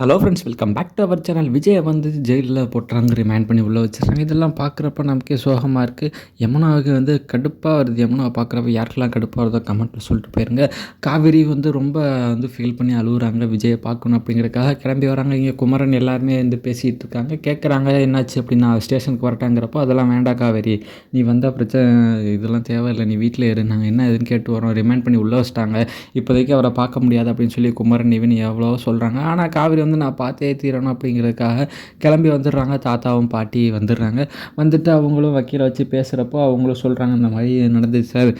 Hello friends, welcome back to our channel. விஜயை வந்து ஜெயிலில் போட்டுறாங்க, ரிமைண்ட் பண்ணி உள்ளே வச்சுருக்காங்க. இதெல்லாம் பார்க்குறப்ப நமக்கே சோகமாக இருக்குது. யமுனாவுக்கு வந்து கடுப்பாக வருது. யமுனாவை பார்க்குறப்ப யாருக்கெல்லாம் கடுப்பாக வருதோ கமெண்ட்டில் சொல்லிட்டு போயிருங்க. காவேரி வந்து ரொம்ப வந்து ஃபீல் பண்ணி அழுகுறாங்க. விஜயை பார்க்கணும் அப்படிங்கிறக்காக கிளம்பி வராங்க. இங்கே குமரன் எல்லாருமே வந்து பேசிகிட்டு இருக்காங்க. கேட்குறாங்க என்னாச்சு அப்படின்னா, ஸ்டேஷனுக்கு வரட்டாங்கிறப்போ அதெல்லாம் வேண்டாம் காவேரி, நீ வந்தால் பிரச்சனை, இதெல்லாம் தேவையில்லை, நீ வீட்டில் இரு, நாங்கள் என்ன எதுன்னு கேட்டு வரோம், ரிமைண்ட் பண்ணி உள்ளே வச்சிட்டாங்க, இப்போதைக்கு அவரை பார்க்க முடியாது அப்படின்னு சொல்லி குமரன் இவன் எவ்வளோ சொல்கிறாங்க. ஆனால் காவேரி வந்து நான் பார்த்தே தீரணும் அப்படிங்கிறதுக்காக கிளம்பி வந்துடுறாங்க. தாத்தாவும் பாட்டி வந்துடுறாங்க. வந்துட்டு அவங்களும் வக்கீலை வச்சு பேசுகிறப்போ அவங்களும் சொல்கிறாங்க, இந்த மாதிரி நடந்துச்சு சார்,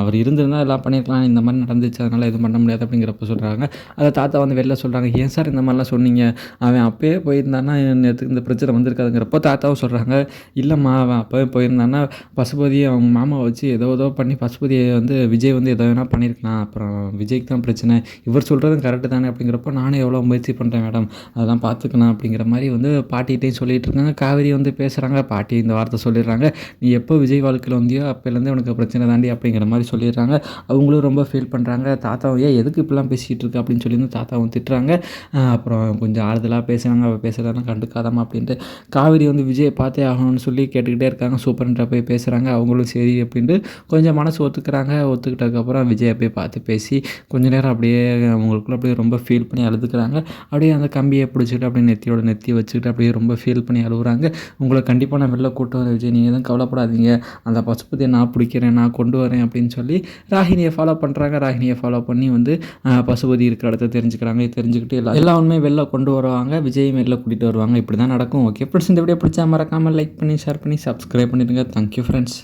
அவர் இருந்திருந்தால் எல்லாம் பண்ணியிருக்கலாம், இந்த மாதிரி நடந்துச்சு, அதனால் எதுவும் பண்ண முடியாது அப்படிங்கிறப்ப சொல்கிறாங்க. அதை தாத்தா வந்து வெளில சொல்கிறாங்க, ஏன் சார் இந்த மாதிரிலாம் சொன்னீங்க, அவன் அப்போயே போயிருந்தானா நேற்றுக்கு இந்த பிரச்சனை வந்திருக்காதுங்கிறப்போ தாத்தாவும் சொல்கிறாங்க, இல்லைம்மா அவன் அப்போவே போயிருந்தானா பசுபதியை அவங்க மாமா வச்சு ஏதோ பண்ணி பசுபதியை வந்து விஜய் வந்து எதோ வேணால் பண்ணியிருக்கலாம், அப்புறம் விஜய்க்கு தான் பிரச்சனை, இவர் சொல்கிறதும் கரெக்டு தானே அப்படிங்கிறப்போ நானும் எவ்வளோ முயற்சி பண்ணுறேன் மேடம், அதெல்லாம் பார்த்துக்கலாம் அப்படிங்கிற மாதிரி வந்து பாட்டிகிட்டையும் சொல்லிகிட்டு இருக்காங்க. காவேரி வந்து பேசுகிறாங்க. பாட்டி இந்த வார்த்தை சொல்லிடுறாங்க, நீ எப்போ விஜய் வாழ்க்கையில் வந்தியோ அப்போலேருந்தே உனக்கு பிரச்சனை தாண்டி அப்படிங்கிற மாதிரி சொல்லிடுறாங்க. அவங்களும் ரொம்ப ஃபீல் பண்ணுறாங்க. தாத்தாவும் ஏன் எதுக்கு இப்படிலாம் பேசிகிட்டு இருக்கு அப்படின்னு சொல்லி தாத்தாவும் திட்டுறாங்க. அப்புறம் கொஞ்சம் ஆறுதலாக பேசுகிறாங்க. அவள் பேசுகிறதெல்லாம் கண்டுக்காதாமா அப்படின்ட்டு. காவேரி வந்து விஜயை பார்த்தே ஆகணும்னு சொல்லி கேட்டுக்கிட்டே இருக்காங்க. சூப்பர்ன்ற போய் பேசுகிறாங்க. அவங்களும் சரி அப்படின்ட்டு கொஞ்சம் மனசு ஒத்துக்கிறாங்க. ஒத்துக்கிட்டதுக்கப்புறம் விஜயை போய் பார்த்து பேசி கொஞ்ச நேரம் அப்படியே அவங்களுக்குள்ள அப்படியே ரொம்ப ஃபீல் பண்ணி அழுதுக்கிறாங்க. அப்படியே அந்த கம்பியை பிடிச்சிக்கிட்டு அப்படியே நெத்தியோட நெத்தி வச்சுக்கிட்டு அப்படியே ரொம்ப ஃபீல் பண்ணி அழுகுறாங்க. உங்களை கண்டிப்பாக நான் வெளில கூட்டு வரேன் விஜய், நீங்கள் எதுவும் கவலைப்படாதீங்க, அந்த பசுபதியை நான் பிடிக்கிறேன், நான் கொண்டு வரேன் அப்படின்னு சொல்லி ராகினியை ஃபாலோ பண்ணுறாங்க. ராகினியை ஃபாலோ பண்ணி வந்து பசுபதி இருக்கிற இடத்த தெரிஞ்சுக்கிட்டு எல்லா உண்மையை வெளில கொண்டு வருவாங்க. விஜயும் வெளில கூட்டிகிட்டு வருவாங்க. இப்படி தான் நடக்கும். ஓகே ஃப்ரெண்ட்ஸ், இந்த வீடியோ பிடிச்சா மறக்காமல் லைக் பண்ணி ஷேர் பண்ணி சப்ஸ்கிரைப் பண்ணிடுங்க. Thank you friends.